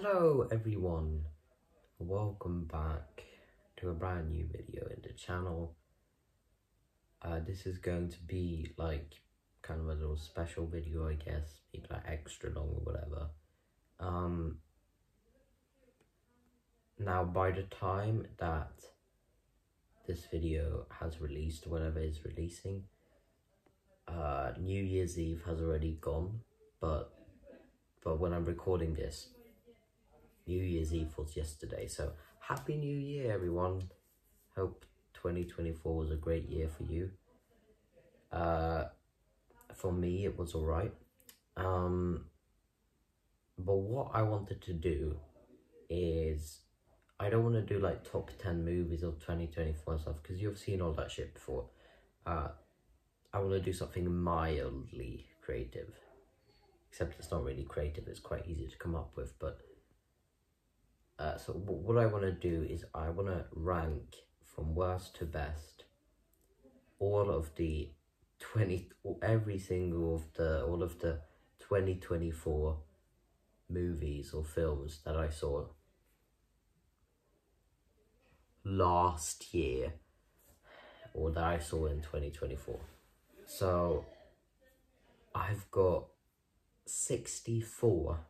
Hello everyone, welcome back to a brand new video in the channel. This is going to be like kind of a little special video, I guess, maybe like extra long or whatever. Now by the time that this video has released, whatever is releasing, New Year's Eve has already gone, but when I'm recording this, New Year's Eve was yesterday, so Happy New Year, everyone. Hope 2024 was a great year for you. For me, it was alright. But what I wanted to do is, I don't want to do like top 10 movies of 2024 and stuff, because you've seen all that shit before. I want to do something mildly creative. Except it's not really creative, it's quite easy to come up with, but so what I want to do is I want to rank from worst to best all of the all of the 2024 movies or films that I saw last year or that I saw in 2024. So I've got 64,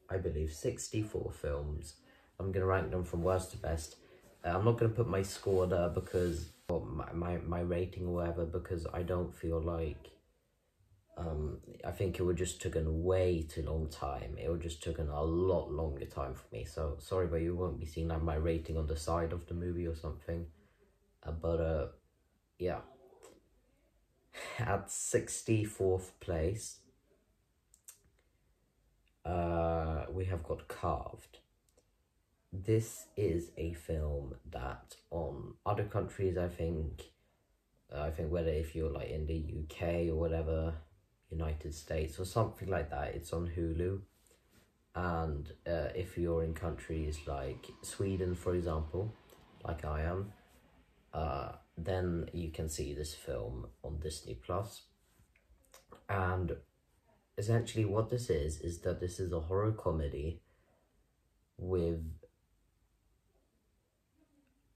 I believe 64 films. I'm gonna rank them from worst to best. I'm not gonna put my score there because, or my rating or whatever, because I don't feel like, I think it would just taken way too long time. It would just taken a lot longer time for me. So sorry, but you won't be seeing like my rating on the side of the movie or something. Yeah. At 64th place, we have got Carved. This is a film that on other countries, I think whether if you're like in the UK or whatever, United States or something like that, it's on Hulu. And if you're in countries like Sweden, for example, like I am, then you can see this film on Disney Plus. And essentially what this is that this is a horror comedy with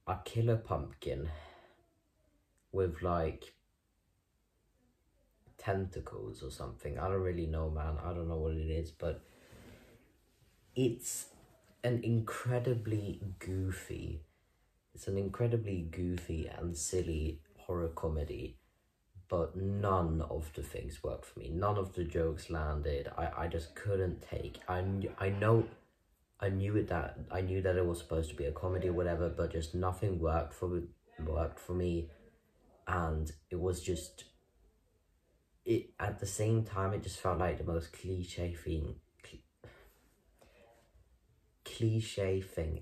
a killer pumpkin with like tentacles or something. I don't really know, man. I don't know what it is, but it's an incredibly goofy and silly horror comedy, but none of the things worked for me. None of the jokes landed. I just couldn't take. I knew that it was supposed to be a comedy or whatever, but just nothing worked for me, and it was just, at the same time it just felt like the most cliche thing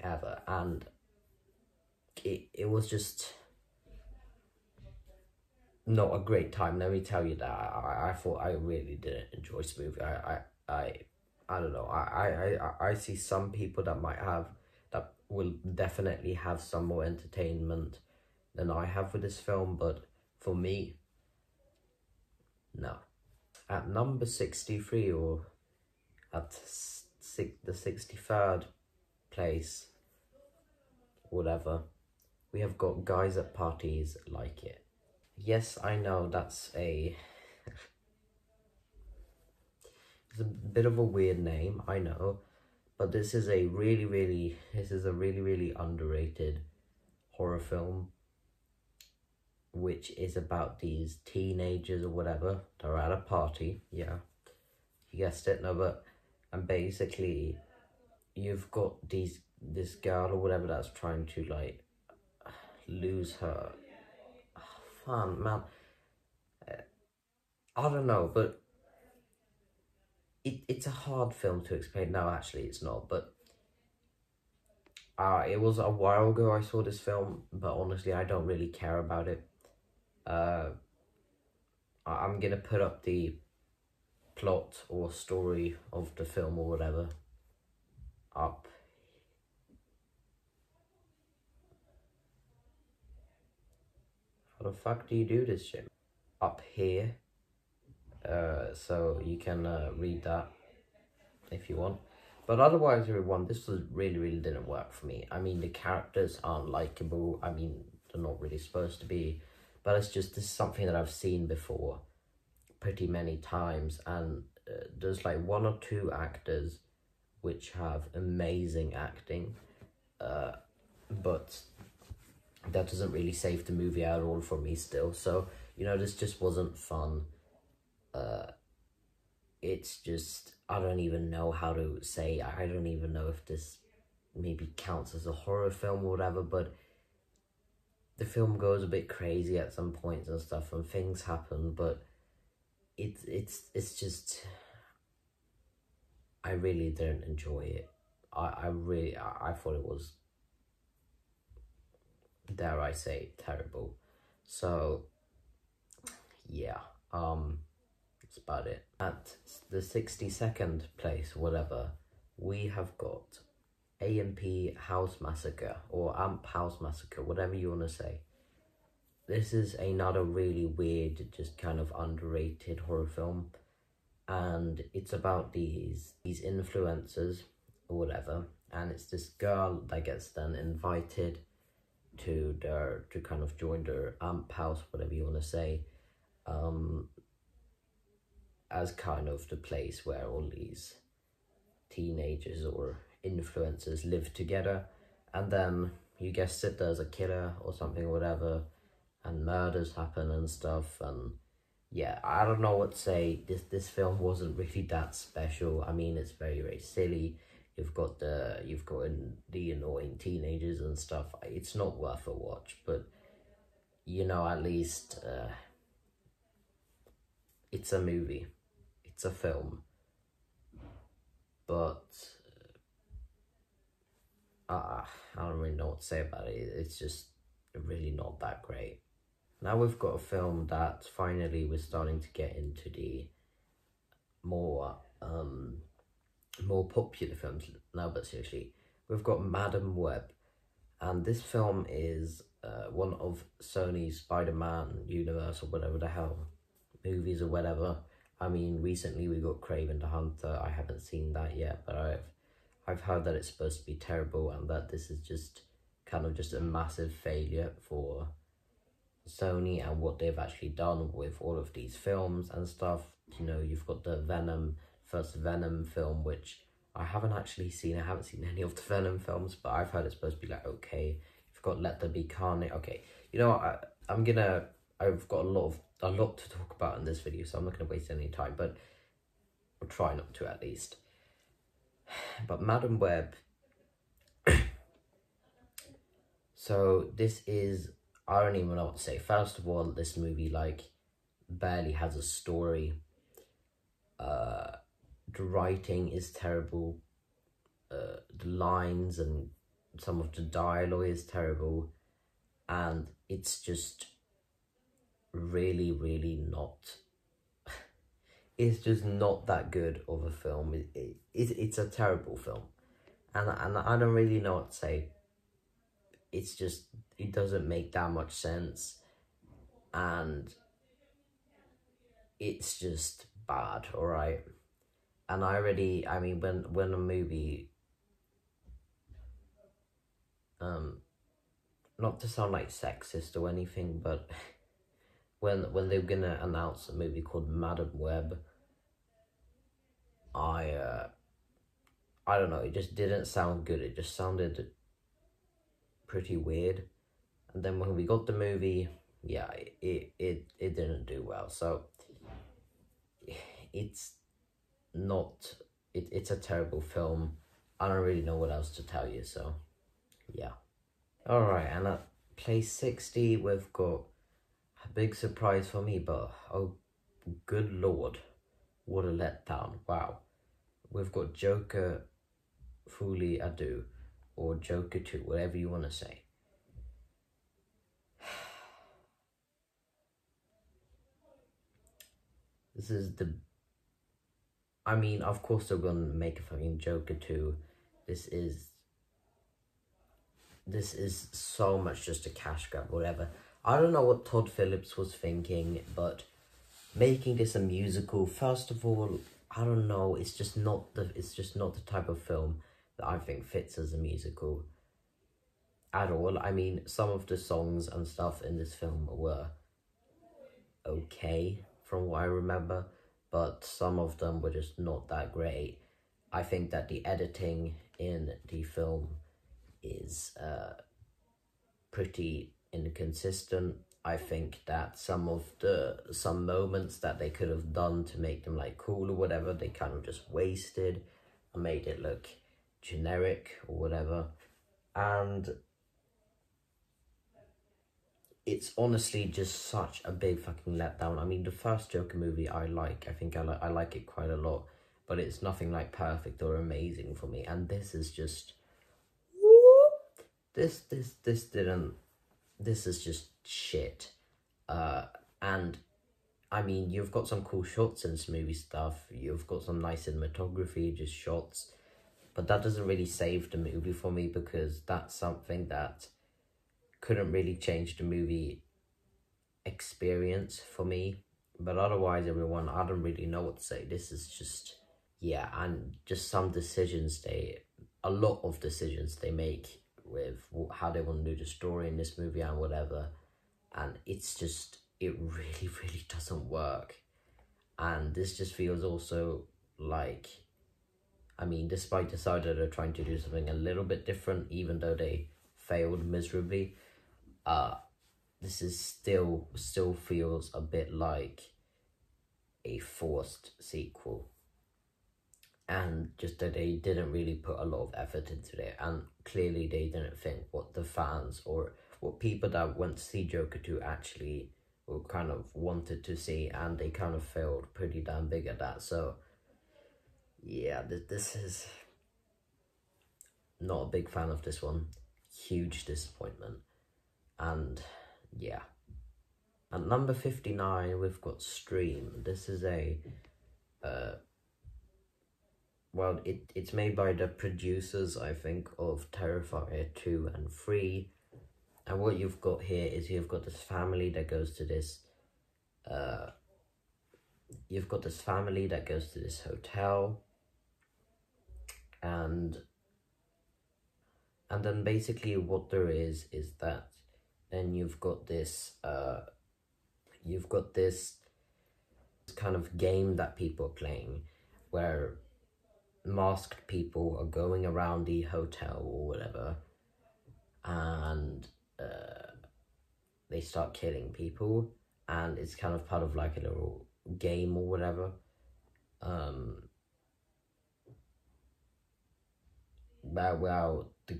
ever, and it was just not a great time, let me tell you that. I thought I really didn't enjoy this movie. I don't know. I see some people that will definitely have some more entertainment than I have with this film, but for me, no. At number 63, or at the 63rd place, whatever, we have got Guys at Parties Like It. Yes, I know that's it's a bit of a weird name, I know, but this is a really underrated horror film, which is about these teenagers or whatever. They're at a party, yeah, you guessed it. No, but, and basically you've got this girl or whatever that's trying to like lose her, fun, man. I don't know, but it's a hard film to explain. No, actually it's not, but it was a while ago I saw this film, but honestly I don't really care about it. I'm gonna put up the plot or story of the film or whatever up. How the fuck do you do this shit? Up here, so you can read that if you want. But otherwise, everyone, this was really didn't work for me. I mean, the characters aren't likable. I mean, they're not really supposed to be. But it's just, this is something that I've seen before pretty many times. And there's like one or two actors which have amazing acting. But that doesn't really save the movie at all for me still. So, you know, this just wasn't fun. It's just, I don't even know how to say, I don't even know if this maybe counts as a horror film or whatever, but the film goes a bit crazy at some points and stuff, and things happen, but it's just, I really didn't enjoy it. I thought it was, dare I say, terrible. So, yeah, that's about it. At the 62nd place, whatever, we have got AMP House Massacre, or AMP House Massacre, whatever you want to say. This is another really weird, just kind of underrated horror film. And it's about these influencers, or whatever. And it's this girl that gets then invited to kind of join their AMP house, whatever you want to say, as kind of the place where all these teenagers or influencers live together. And then you guessed it, there's a killer or something, whatever, and murders happen and stuff. And yeah, I don't know what to say. This film wasn't really that special. I mean, it's very silly. You've got the annoying teenagers and stuff. It's not worth a watch, but you know, at least it's a movie. It's a film. But I don't really know what to say about it. It's just really not that great. Now we've got a film that finally we're starting to get into the more popular films now, but seriously, we've got Madame Web, and this film is one of Sony's Spider-Man universe, or whatever the hell, movies or whatever. I mean, recently we got Kraven the Hunter. I haven't seen that yet, but I've heard that it's supposed to be terrible, and that this is just kind of just a massive failure for Sony and what they've actually done with all of these films and stuff. You know, you've got the first Venom film, which I haven't actually seen. I haven't seen any of the Venom films, but I've heard it's supposed to be like, okay. You've got Let There Be Carnage. Okay, you know what, I've got a lot to talk about in this video, so I'm not gonna waste any time, but I'll try not to, at least. But Madame Web, so this is, I don't even know what to say. First of all, this movie, like, barely has a story. The writing is terrible. The lines and some of the dialogue is terrible. And it's just really not... it's just not that good of a film. It's a terrible film. And I don't really know what to say. It's just, it doesn't make that much sense, and it's just bad, alright? And I mean, when a movie, not to sound like sexist or anything, but when they're gonna announce a movie called Madame Web, I don't know, it just didn't sound good. It just sounded pretty weird. And then when we got the movie, yeah, it didn't do well. So it's a terrible film. I don't really know what else to tell you, so yeah. Alright, and at place 60 we've got a big surprise for me, but oh good lord, what a letdown. Wow. We've got Joker Folie à Deux, or Joker 2, whatever you want to say. This is I mean, of course they're gonna make a fucking Joker 2. This is so much just a cash grab, whatever. I don't know what Todd Phillips was thinking, but making this a musical, first of all, I don't know, it's just not the type of film that I think fits as a musical at all. I mean, some of the songs and stuff in this film were okay from what I remember, but some of them were just not that great. I think that the editing in the film is pretty inconsistent. I think that some moments that they could have done to make them like cool or whatever, they kind of just wasted and made it look generic or whatever. And it's honestly just such a big fucking letdown. I mean, the first Joker movie I think I like it quite a lot, but it's nothing like perfect or amazing for me. And this is just, this is just shit. And I mean, you've got some cool shots in this movie stuff. You've got some nice cinematography, just shots. But that doesn't really save the movie for me, because that's something that couldn't really change the movie experience for me. But otherwise, everyone, I don't really know what to say. This is just, yeah, and just some decisions a lot of decisions they make with how they want to do the story in this movie and whatever. And it's just, it really, really doesn't work. And this just feels also like, I mean, despite the side that they're trying to do something a little bit different, even though they failed miserably, this is still feels a bit like a forced sequel. And just that they didn't really put a lot of effort into it, and clearly they didn't think what the fans or what people that went to see Joker 2 actually kind of wanted to see, and they kind of failed pretty damn big at that. So yeah, this is not a big fan of this one. Huge disappointment. And yeah, at number 59 we've got Stream. This is a well, it's made by the producers, I think, of Terrifier 2 and 3. And what you've got here is you've got this family that goes to this hotel, and then basically what there is that then you've got this kind of game that people are playing, where masked people are going around the hotel or whatever, and they start killing people, and it's kind of part of like a little game or whatever. Well, the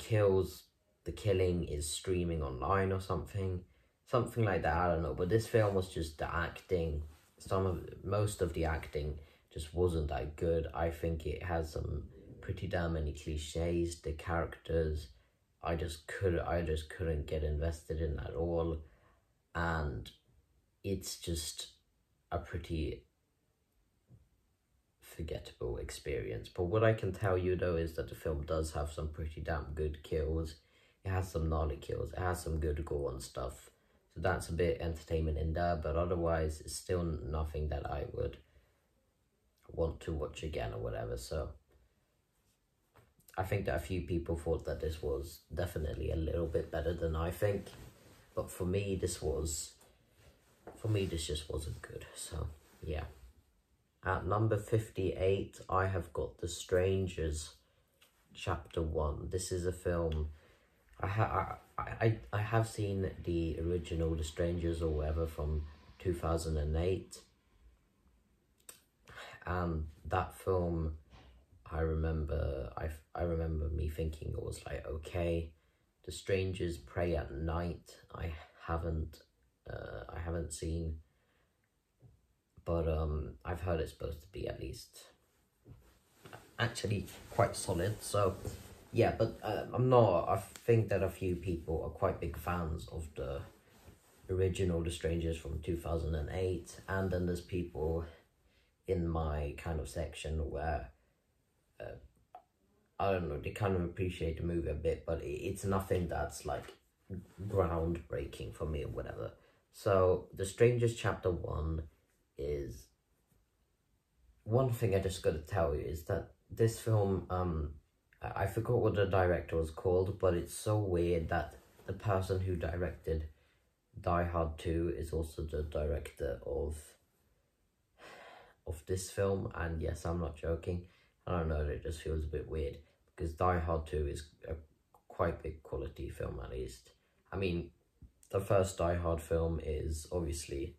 killing is streaming online or something like that, I don't know. But this film was just the acting, most of the acting just wasn't that good. I think it has some pretty damn many cliches. The characters, I just couldn't get invested in at all, and it's just a pretty forgettable experience. But what I can tell you though is that the film does have some pretty damn good kills. It has some gnarly kills, it has some good gore and stuff, so that's a bit entertainment in there. But otherwise, it's still nothing that I would want to watch again or whatever. So I think that a few people thought that this was definitely a little bit better than I think, but for me this just wasn't good. So yeah. At number 58, I have got The Strangers Chapter 1. This is a film, I have seen the original The Strangers or whatever from 2008. And that film, I remember me thinking it was like, okay. The Strangers Prey at Night, I haven't seen, but I've heard it's supposed to be at least actually quite solid. So yeah, but I think that a few people are quite big fans of the original The Strangers from 2008, and then there's people in my kind of section where I don't know, they kind of appreciate the movie a bit, but it's nothing that's like groundbreaking for me or whatever. So The Strangers Chapter 1 is one thing I just got to tell you is that this film, I forgot what the director was called, but it's so weird that the person who directed Die Hard 2 is also the director of this film. And yes, I'm not joking. I don't know, it just feels a bit weird because Die Hard 2 is a quite big quality film, at least. I mean, the first Die Hard film is obviously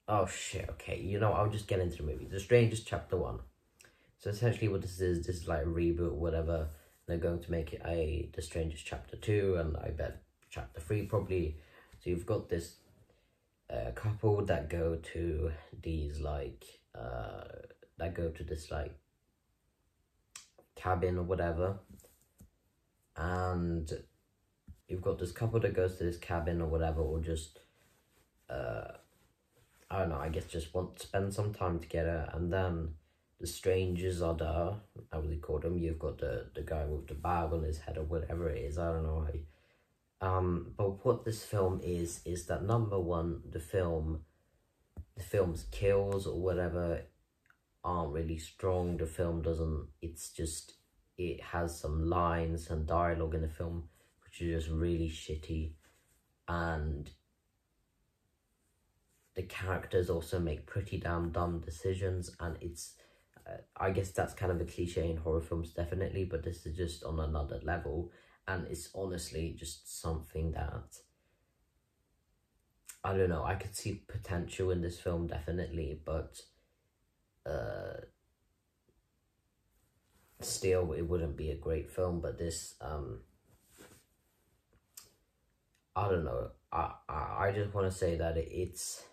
oh shit, okay, you know, I'll just get into the movie. The Strangers Chapter 1. So essentially what this is like a reboot, whatever. They're going to make it The Strangers Chapter 2, and I bet Chapter 3 probably. So you've got this couple that go to these like, that go to this like cabin or whatever. And you've got this couple that goes to this cabin or whatever, or just, I don't know, I guess just want to spend some time together. And then the strangers are there, how would you call them? You've got the guy with the bag on his head or whatever it is, I don't know. But what this film is that number one, the film's kills or whatever aren't really strong. The film doesn't, it's just, it has some lines and dialogue in the film which are just really shitty, and the characters also make pretty damn dumb decisions, and it's, I guess that's kind of a cliche in horror films, definitely, but this is just on another level, and it's honestly just something that, I don't know, I could see potential in this film, definitely, but still, it wouldn't be a great film. But this, I don't know, I just want to say that it's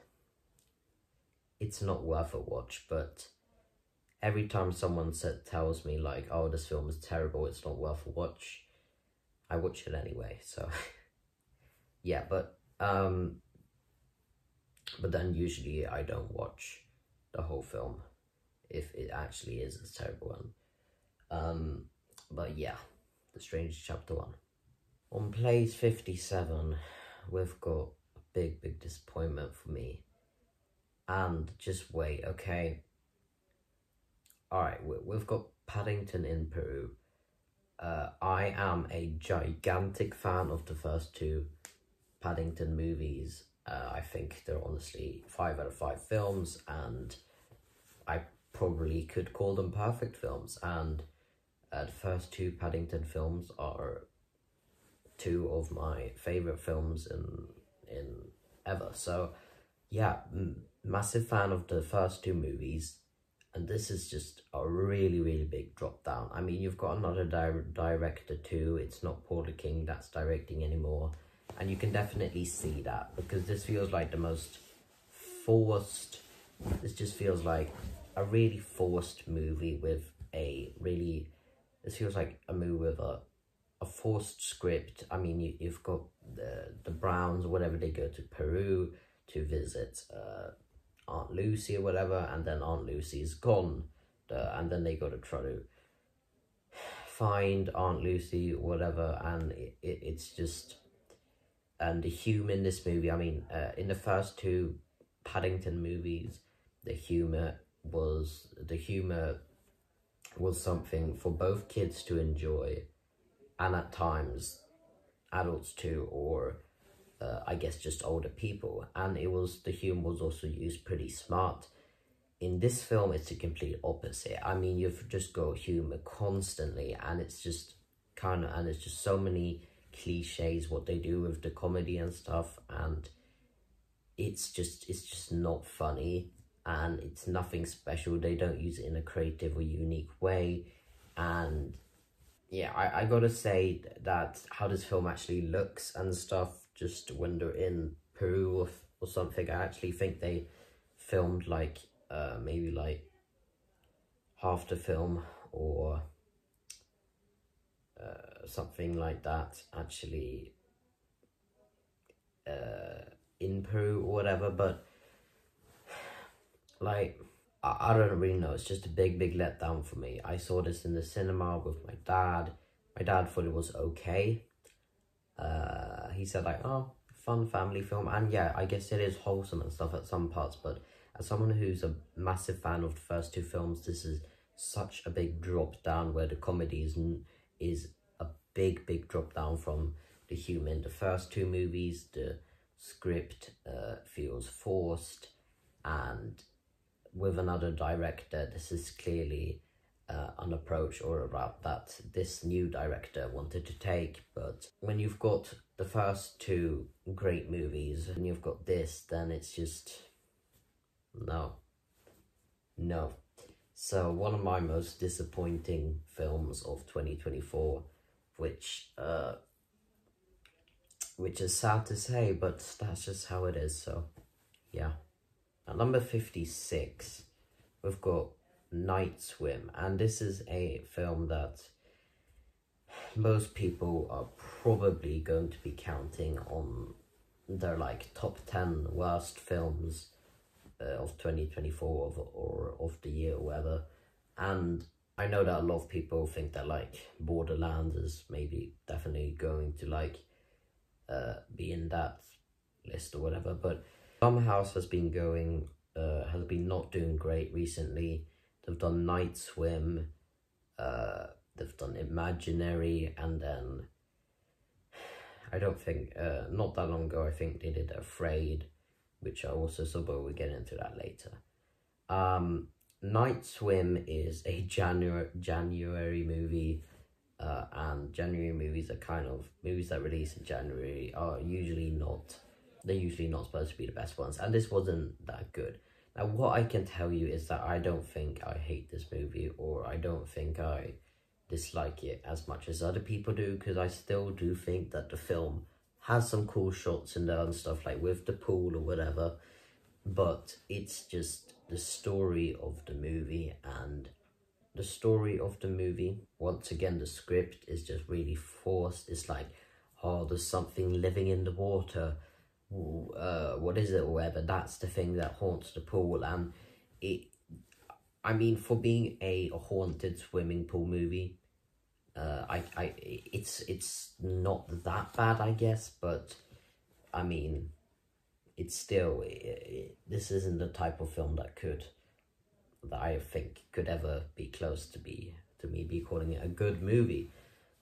not worth a watch, but every time someone tells me like, oh, this film is terrible, it's not worth a watch, I watch it anyway. So yeah, but then usually I don't watch the whole film if it actually is a terrible one. But yeah, The Strangers Chapter 1. On place 57, we've got a big disappointment for me. And just wait, okay? Alright, we've got Paddington in Peru. I am a gigantic fan of the first two Paddington movies. I think they're honestly 5 out of 5 films, and I probably could call them perfect films. And the first two Paddington films are two of my favorite films in ever. So yeah, massive fan of the first two movies, and this is just a really big drop down. I mean, you've got another director too. It's not Paula King that's directing anymore, and you can definitely see that, because this feels like the most forced, this just feels like a really forced movie with a really, this feels like a movie with a forced script. I mean, you've got the Browns or whatever, they go to Peru to visit Aunt Lucy or whatever, and then Aunt Lucy's gone, and then they got to try to find Aunt Lucy or whatever, and it's just, and the humor in this movie, I mean, in the first two Paddington movies, the humor was something for both kids to enjoy, and at times adults too, or I guess just older people, and the humor was also used pretty smart. In this film, it's the complete opposite. I mean, you've just got humor constantly, and it's just and it's just so many cliches what they do with the comedy and stuff, and it's just not funny, and it's nothing special. They don't use it in a creative or unique way. And yeah, I gotta say that how this film actually looks and stuff, just when they're in Peru or something, I actually think they filmed like maybe like half the film or something like that actually in Peru or whatever. But like, I don't really know, it's just a big letdown for me. I saw this in the cinema with my dad. My dad thought it was okay. He said like, oh, fun family film, and yeah, I guess it is wholesome and stuff at some parts, but As someone who's a massive fan of the first two films, this is such a big drop down, where the comedy is a big drop down from the humor. In the first two movies, the script feels forced, and with another director, this is clearly an approach or a route that this new director wanted to take. But when you've got the first two great movies and you've got this, then it's just no. So one of my most disappointing films of 2024, which is sad to say, but that's just how it is. So yeah. At number 56, we've got Night Swim, and this is a film that most people are probably going to be counting on their like top 10 worst films of 2024 or of the year or whatever. And I know that a lot of people think that like Borderlands is maybe definitely going to like be in that list or whatever, but Blumhouse has been not doing great recently. They've done Night Swim, they've done Imaginary, and then I don't think, not that long ago, I think they did Afraid, which I also saw, but we'll get into that later. Night Swim is a January movie, and January movies are kind of, movies that release in January are usually not supposed to be the best ones, and this wasn't that good. Now, what I can tell you is that I don't think I hate this movie, or I don't think I dislike it as much as other people do, because I still do think that the film has some cool shots in there and stuff, like with the pool or whatever, but it's just the story of the movie, and the story of the movie, once again, the script is just really forced. It's like, oh, there's something living in the water, what is it or whatever, that's the thing that haunts the pool. And I mean, for being a haunted swimming pool movie, it's not that bad, I guess, but I mean, it's still, this isn't the type of film that I think could ever be close to me be calling it a good movie.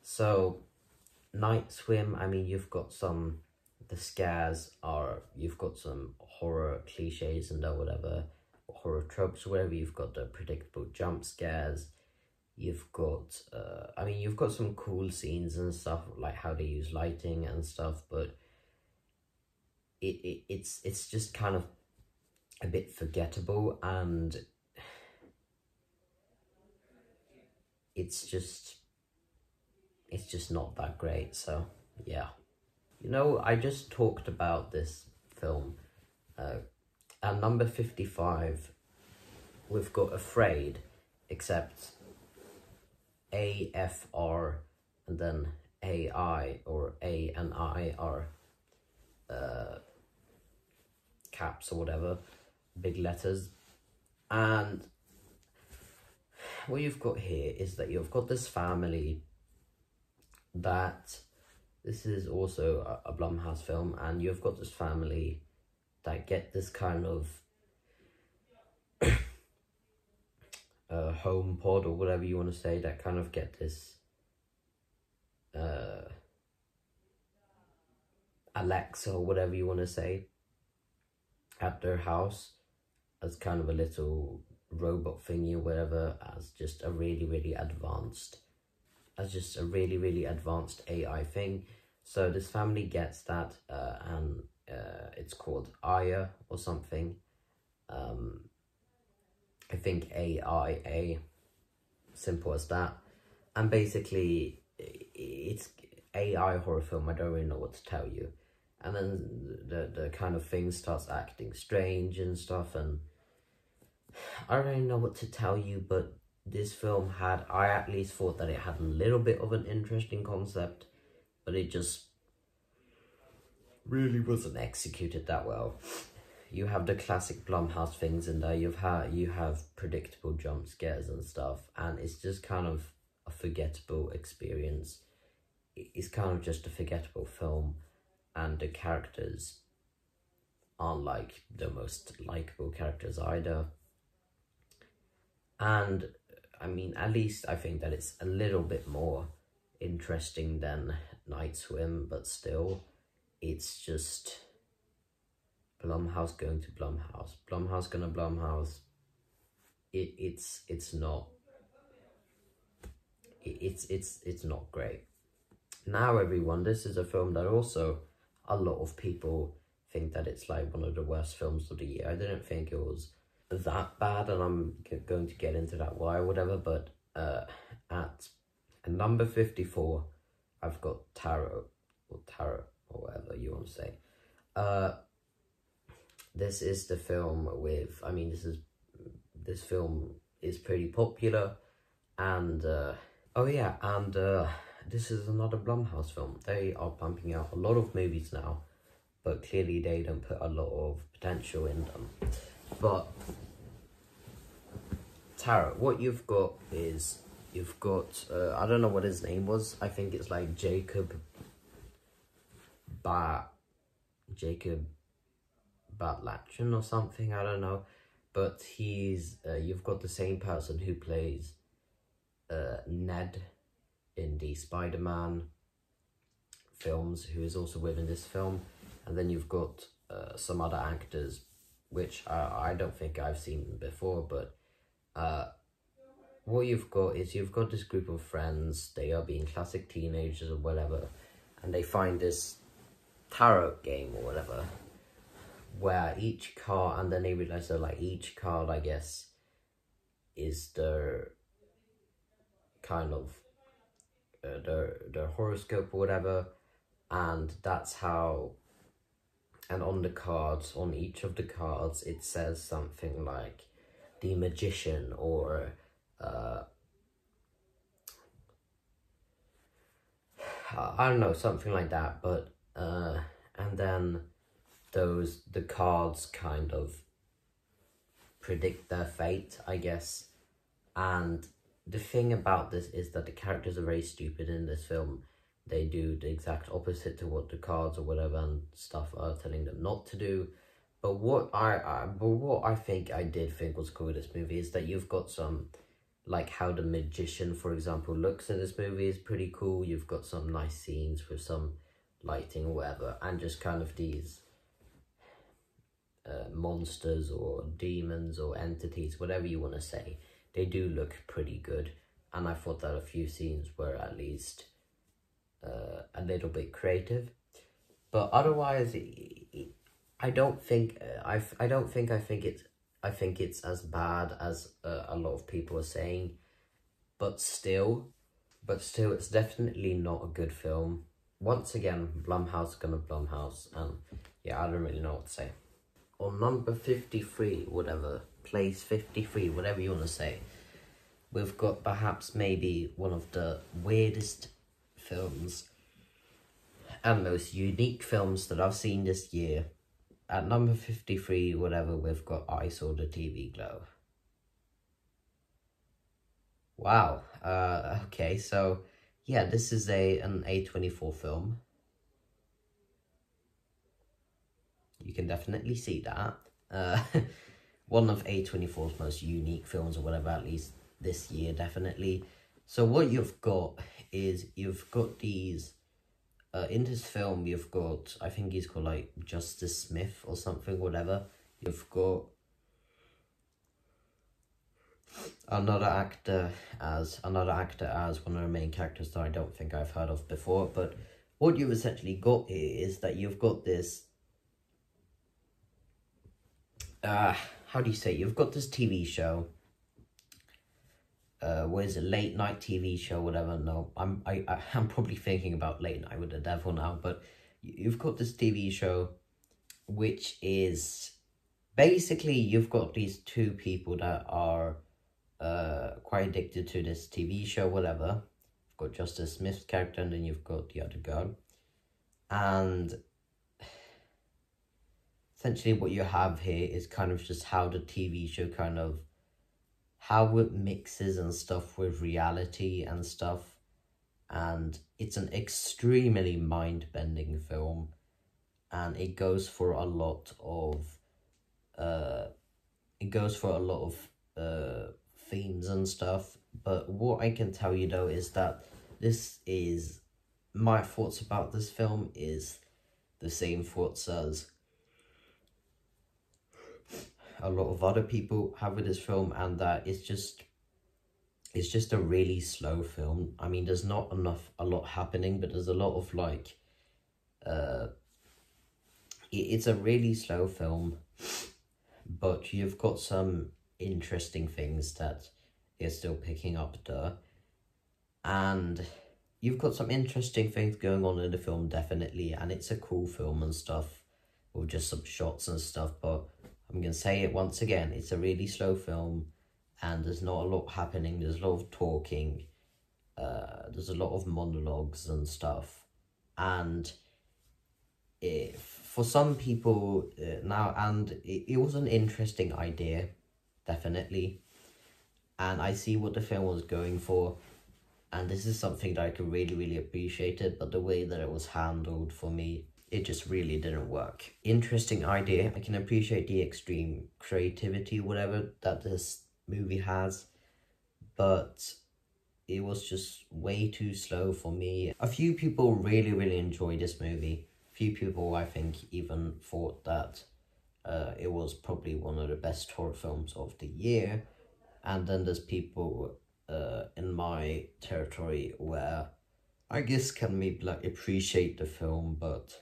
So Night Swim, I mean, you've got some, the scares are, you've got some horror cliches and whatever, horror tropes, whatever. You've got the predictable jump scares, you've got I mean, you've got some cool scenes and stuff, like how they use lighting and stuff, but it's just kind of a bit forgettable, and it's just not that great. So yeah. You know, I just talked about this film. At number 55, we've got Afraid, except AFR and then AI, or A and I are caps or whatever, big letters. And what you've got here is that you've got this family that, this is also a Blumhouse film, and you've got this family that get this kind of home pod or whatever you want to say, that kind of get this Alexa or whatever you want to say at their house, as kind of a little robot thingy or whatever, as just a really advanced AI thing. So this family gets that, and it's called Aya or something. I think AIA, simple as that. And basically, it's AI horror film. I don't really know what to tell you. And then the kind of thing starts acting strange and stuff, and I don't really know what to tell you, but this film had, I at least thought that it had a little bit of an interesting concept, but it just really wasn't executed that well. You have the classic Blumhouse things in there, you have predictable jump scares and stuff, and it's just kind of a forgettable experience. It's kind of just a forgettable film, and the characters aren't like the most likable characters either. And I mean, at least I think that it's a little bit more interesting than Night Swim, but still, it's just Blumhouse going to Blumhouse. Blumhouse gonna Blumhouse. It's not. It's not great. Now, everyone, this is a film that also a lot of people think that it's like one of the worst films of the year. I didn't think it was that bad, and I'm going to get into that why or whatever, but at number 54, I've got Tarot, or whatever you want to say. This is the film with, I mean, this film is pretty popular, and oh yeah, and this is another Blumhouse film. They are pumping out a lot of movies now, but clearly they don't put a lot of potential in them. But Tarot, what you've got is, you've got, I don't know what his name was. I think it's like Jacob Batlachon or something, I don't know. But he's, you've got the same person who plays Ned in the Spider-Man films, who is also within this film. And then you've got some other actors, which I don't think I've seen before, but what you've got is, you've got this group of friends. They are being classic teenagers or whatever, and they find this tarot game or whatever, where each card, and then they realize that like each card, I guess, is their kind of their horoscope or whatever, and that's how. And on the cards, on each of the cards, it says something like the Magician, or I don't know, something like that. But and then the cards kind of predict their fate, I guess. And the thing about this is that the characters are very stupid in this film. They do the exact opposite to what the cards or whatever and stuff are telling them not to do. But what I think I did think was cool with this movie is that you've got some, like how the Magician, for example, looks in this movie is pretty cool. You've got some nice scenes with some lighting or whatever, and just kind of these monsters or demons or entities, whatever you want to say. They do look pretty good, and I thought that a few scenes were at least a little bit creative. But otherwise, I think it's as bad as a lot of people are saying, but still, it's definitely not a good film. Once again, Blumhouse gonna Blumhouse, and yeah, I don't really know what to say. On number 53, whatever, place 53, whatever you want to say, we've got perhaps maybe one of the weirdest films and most unique films that I've seen this year. At number 53, whatever, we've got I Saw the TV Glow. Wow. Okay, so yeah, this is an A24 film. You can definitely see that. One of A24's most unique films or whatever, at least this year, definitely. So what you've got is, you've got these, in this film, you've got, I think he's called like Justice Smith or something, whatever. You've got another actor as one of the main characters that I don't think I've heard of before. But what you've essentially got here is that you've got this, how do you say, you've got this TV show, what is it, late night TV show, whatever. No, I'm probably thinking about Late Night with the Devil now, but you've got this TV show, which is basically, you've got these two people that are quite addicted to this TV show, whatever. You've got Justice Smith's character, and then you've got the other girl, and essentially what you have here is kind of just how the TV show kind of, how it mixes and stuff with reality and stuff. And it's an extremely mind-bending film. and it goes for a lot of themes and stuff. But what I can tell you though is that this is my thoughts about this film is the same thoughts as a lot of other people have with this film, and that it's just a really slow film. I mean, there's not a lot happening, but there's a lot of like it's a really slow film, but you've got some interesting things that you're still picking up there, and you've got some interesting things going on in the film, definitely, and it's a cool film and stuff, with just some shots and stuff, but I'm gonna say it once again, it's a really slow film, and there's not a lot happening, there's a lot of talking, there's a lot of monologues and stuff, and for some people it was an interesting idea, definitely, and I see what the film was going for, and this is something that I could really appreciate it, but the way that it was handled, for me, it just really didn't work. Interesting idea. I can appreciate the extreme creativity, whatever, that this movie has, but it was just way too slow for me. A few people really enjoyed this movie. A few people, I think, even thought that it was probably one of the best horror films of the year. And then there's people in my territory where I guess can maybe like appreciate the film, but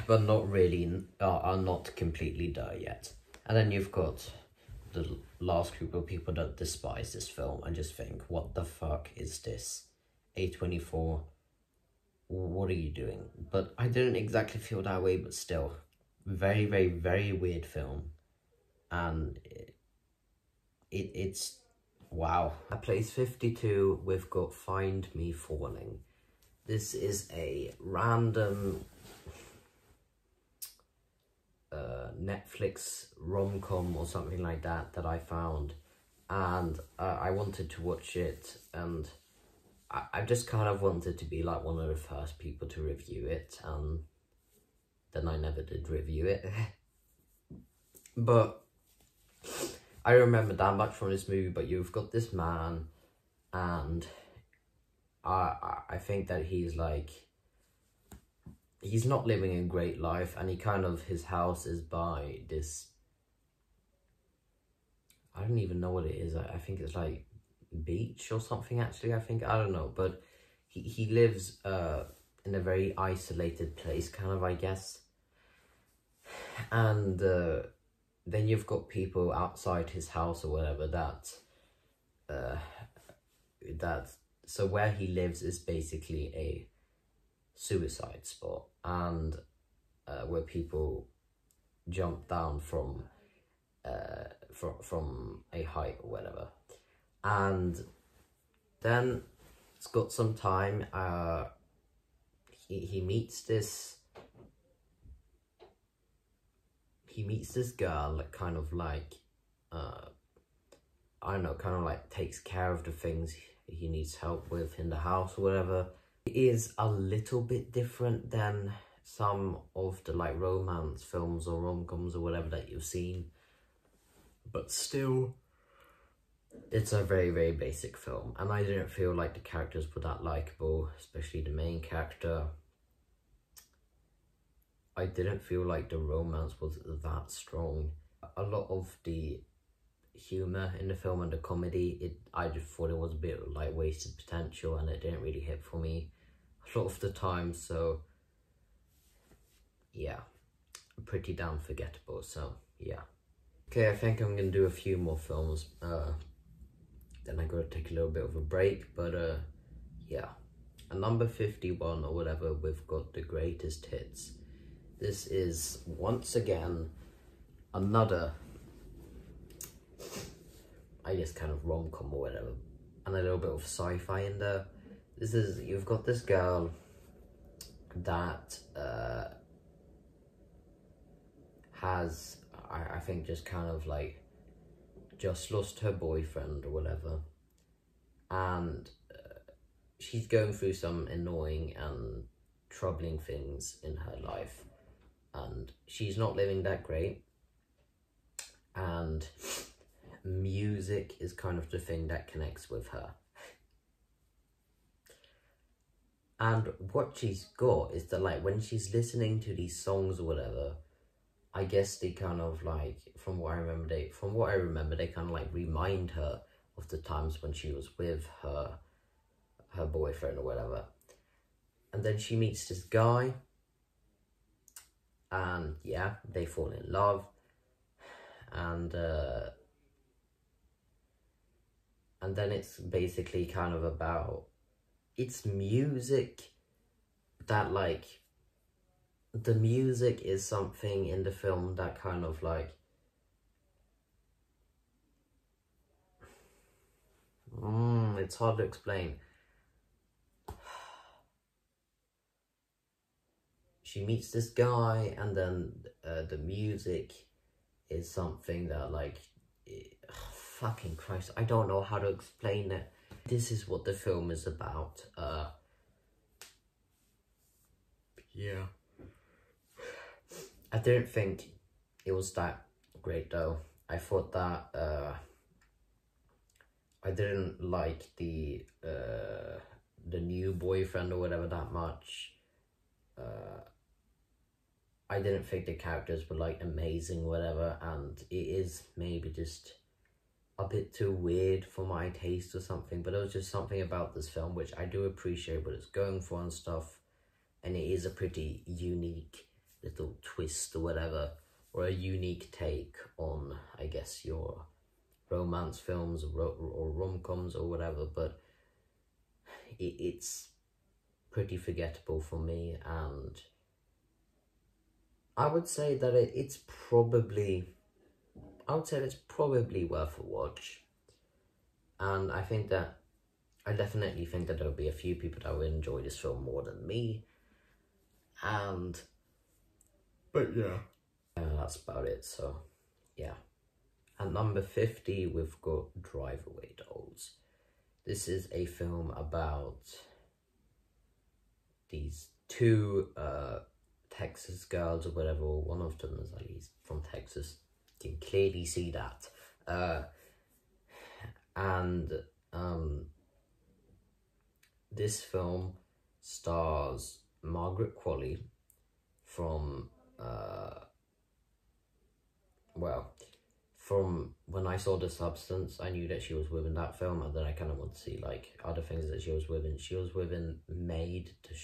not really, are not completely there yet. And then you've got the last group of people that despise this film and just think, what the fuck is this? A24, what are you doing? But I didn't exactly feel that way, but still, very weird film. And it's wow. At place 52, we've got Find Me Falling. This is a random Netflix rom-com or something like that I found, and I wanted to watch it, and I just kind of wanted to be like one of the first people to review it, and then I never did review it. But I remember that much from this movie. But you've got this man, and I think that he's like, he's not living a great life, and he kind of, his house is by this, I don't even know what it is, I think it's like beach or something, actually, I don't know, but he lives in a very isolated place, kind of, I guess, and then you've got people outside his house or whatever so where he lives is basically a suicide spot, and where people jump down from a height or whatever. And then it's got some time, he meets this girl that kind of like I don't know, kind of like takes care of the things he needs help with in the house or whatever. It is a little bit different than some of the like romance films or rom-coms or whatever that you've seen, but still, it's a very basic film, and I didn't feel like the characters were that likable, especially the main character. I didn't feel like the romance was that strong. A lot of the humor in the film and the comedy, I just thought it was a bit like wasted potential, and it didn't really hit for me a lot of the time, so yeah, pretty damn forgettable, so yeah. Okay, I think I'm gonna do a few more films, then I gotta take a little bit of a break, but yeah. At number 51 or whatever, we've got The Greatest Hits. This is, once again, another, I guess, kind of rom-com or whatever, and a little bit of sci-fi in there. This is, you've got this girl that has, I think, just kind of like just lost her boyfriend or whatever, and she's going through some annoying and troubling things in her life, and she's not living that great, and music is kind of the thing that connects with her. And what she's got is that, like, when she's listening to these songs or whatever, I guess they kind of, like, from what I remember, they kind of, like, remind her of the times when she was with her boyfriend or whatever. And then she meets this guy, and yeah, they fall in love, and then it's basically kind of about, it's music that, like, the music is something in the film that kind of, like, it's hard to explain. She meets this guy, and then the music is something that, like, fucking Christ, I don't know how to explain it. This is what the film is about. Yeah. I didn't think it was that great though. I thought that I didn't like the new boyfriend or whatever that much. I didn't think the characters were, like, amazing, whatever, and it is maybe just a bit too weird for my taste or something, but it was just something about this film which I do appreciate what it's going for and stuff, and it is a pretty unique little twist or whatever, or a unique take on, I guess, your romance films or rom-coms or whatever, but it's pretty forgettable for me, and I would say that it's probably worth a watch. And I definitely think that there'll be a few people that will enjoy this film more than me. But yeah. That's about it, so yeah. At number 50, we've got Drive Away Dolls. This is a film about these two Texas girls or whatever, or one of them is at least from Texas. You can clearly see that. This film stars Margaret Qualley from from when I saw The Substance, I knew that she was within that film, and then I kind of want to see, like, other things that she was within. She was within Made, the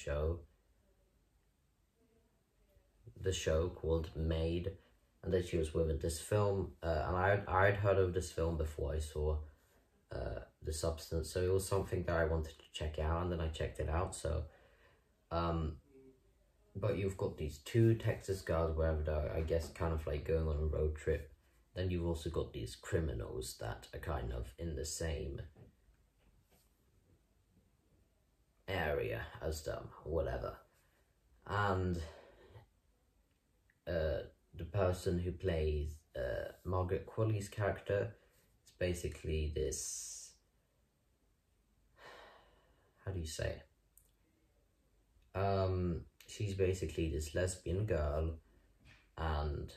show called Made, and then she was within this film, and I had heard of this film before I saw The Substance, so it was something that I wanted to check out, and then I checked it out. So but you've got these two Texas girls, wherever they're, I guess, kind of like going on a road trip. Then you've also got these criminals that are kind of in the same area as them, whatever. And the person who plays Margaret Qualley's character is basically this, how do you say it? She's basically this lesbian girl, and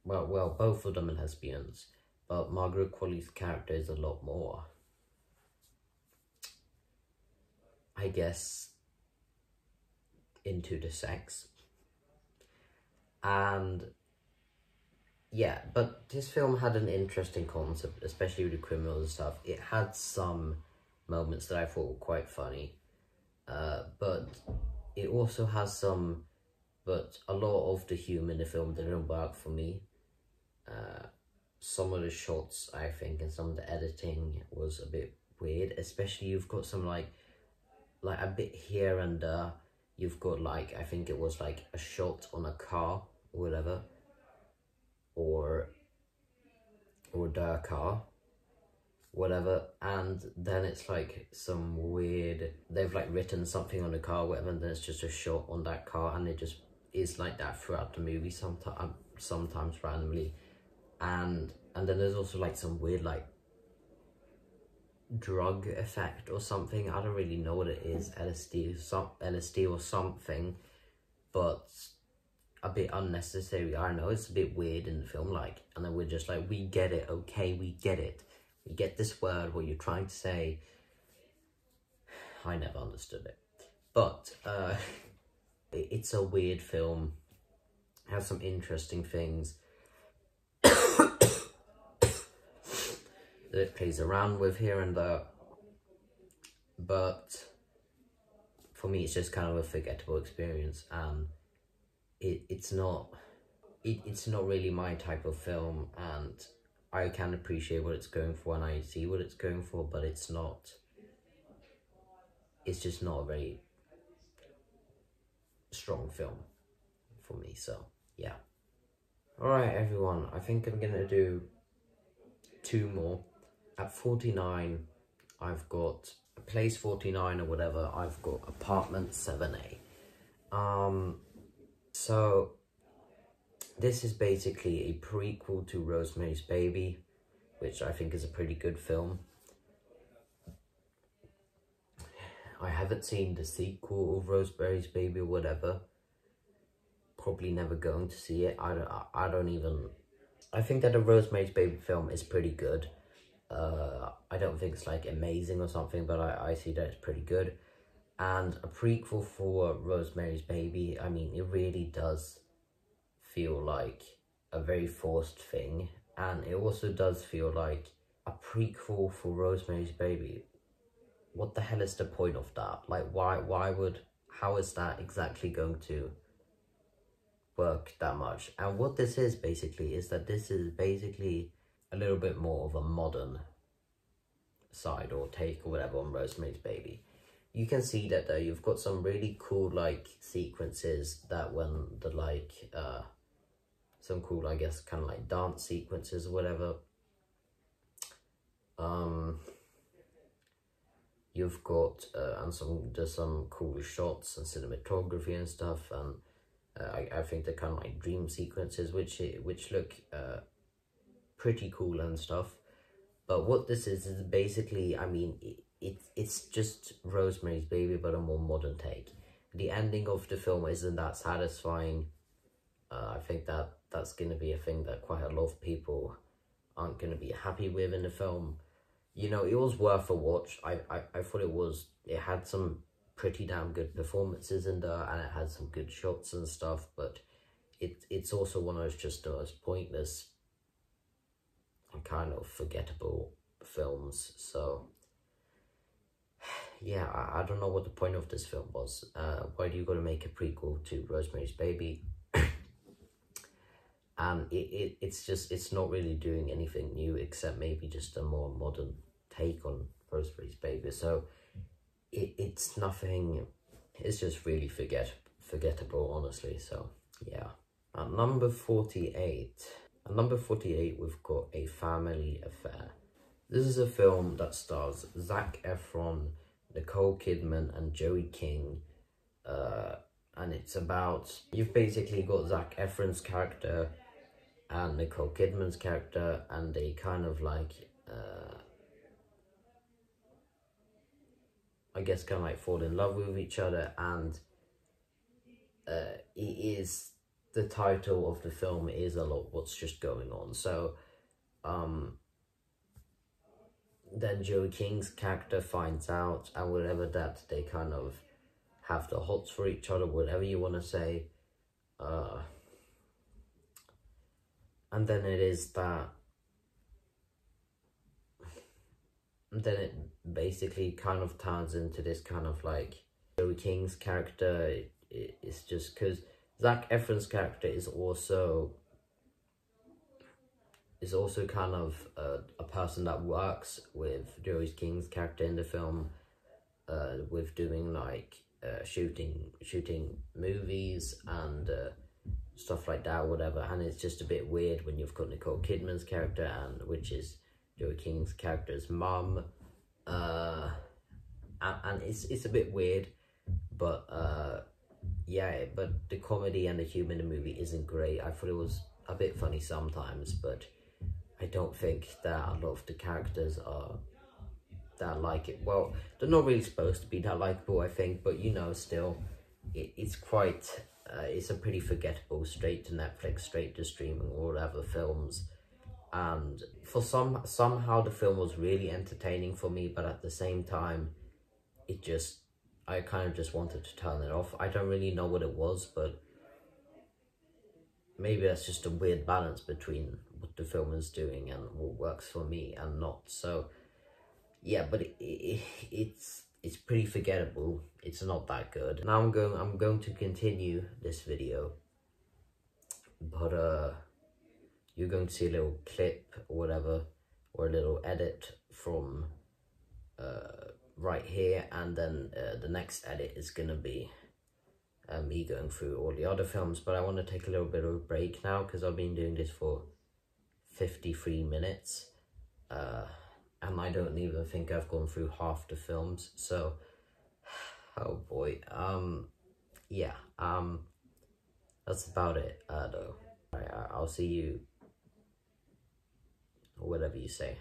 well, both of them are lesbians, but Margaret Qualley's character is a lot more, I guess, into the sex. And yeah, but this film had an interesting concept, especially with the criminals and stuff. It had some moments that I thought were quite funny, but it also has but a lot of the humor in the film didn't work for me. Some of the shots, I think, and some of the editing was a bit weird, especially you've got some like a bit here and there. You've got, like, I think it was like a shot on a car or whatever, or their car, whatever, and then it's like some weird, they've like written something on the car, whatever, and then it's just a shot on that car, and it just is like that throughout the movie, sometimes randomly, and then there's also like some weird, like, drug effect or something. I don't really know what it is, LSD or something, but a bit unnecessary. I don't know, it's a bit weird in the film, like, and then we're just like, we get it, okay, we get it. We get this word, what you're trying to say. I never understood it. But it's a weird film. It has some interesting things that it plays around with here and there. But for me, it's just kind of a forgettable experience, and it's not really my type of film, and I can appreciate what it's going for and I see what it's going for, but it's just not a very strong film for me, so yeah. Alright everyone, I think I'm gonna do 2 more. At 49, I've got Place 49 or whatever, I've got Apartment 7A. So this is basically a prequel to Rosemary's Baby, which I think is a pretty good film. I haven't seen the sequel of Rosemary's Baby or whatever. Probably never going to see it. I think that the Rosemary's Baby film is pretty good. I don't think it's like amazing or something, but I see that it's pretty good. And a prequel for Rosemary's Baby, I mean, it really does feel like a very forced thing. And it also does feel like a prequel for Rosemary's Baby. What the hell is the point of that? Like, how is that exactly going to work that much? And what this is basically is that this is basically a little bit more of a modern side or take or whatever on Rosemary's Baby. You can see that though, you've got some really cool like sequences that when the like some cool, I guess, kind of like dance sequences or whatever. You've got and there's some cool shots and cinematography and stuff, and I think they're kind of like dream sequences which look pretty cool and stuff. But what this is basically, I mean, it's just Rosemary's Baby, but a more modern take. The ending of the film isn't that satisfying. I think that's going to be a thing that quite a lot of people aren't going to be happy with in the film. You know, it was worth a watch. I thought it had some pretty damn good performances in there, and it had some good shots and stuff, but it's also one of those just the most pointless and kind of forgettable films. So yeah, I don't know what the point of this film was. Why do you got to make a prequel to Rosemary's Baby? And it's not really doing anything new except maybe just a more modern take on Rosemary's Baby. So it's nothing, it's just really forgettable, honestly. So yeah. At number 48, we've got A Family Affair. This is a film that stars Zac Efron, Nicole Kidman and Joey King. And it's about, you've basically got Zac Efron's character and Nicole Kidman's character, and they kind of like, I guess kind of like fall in love with each other, and it is, the title of the film is a lot what's just going on. So, then Joey King's character finds out, and whatever, that they kind of have the hots for each other, whatever you want to say. And then it is that, then it basically kind of turns into this kind of like, Joey King's character, it's just because Zac Efron's character is also kind of a person that works with Joey King's character in the film, with doing like shooting movies and stuff like that, whatever. And it's just a bit weird when you've got Nicole Kidman's character, and which is Joey King's character's mum, and it's a bit weird, but yeah, but the comedy and the humour in the movie isn't great. I thought it was a bit funny sometimes, but I don't think that a lot of the characters are that like it. Well, they're not really supposed to be that likable, I think, but you know, still, it's quite, it's a pretty forgettable straight to Netflix, straight to streaming or whatever films. And for somehow the film was really entertaining for me, but at the same time, I kind of just wanted to turn it off. I don't really know what it was, but maybe that's just a weird balance between what the film is doing and what works for me and not. So yeah, but it's pretty forgettable. It's not that good. Now I'm going to continue this video, but you're going to see a little clip or whatever, or a little edit from right here, and then the next edit is gonna be me going through all the other films. But I want to take a little bit of a break now because I've been doing this for 53 minutes, and I don't even think I've gone through half the films. So, oh boy, yeah, that's about it, though. I'll see you, or whatever you say.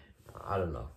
I don't know.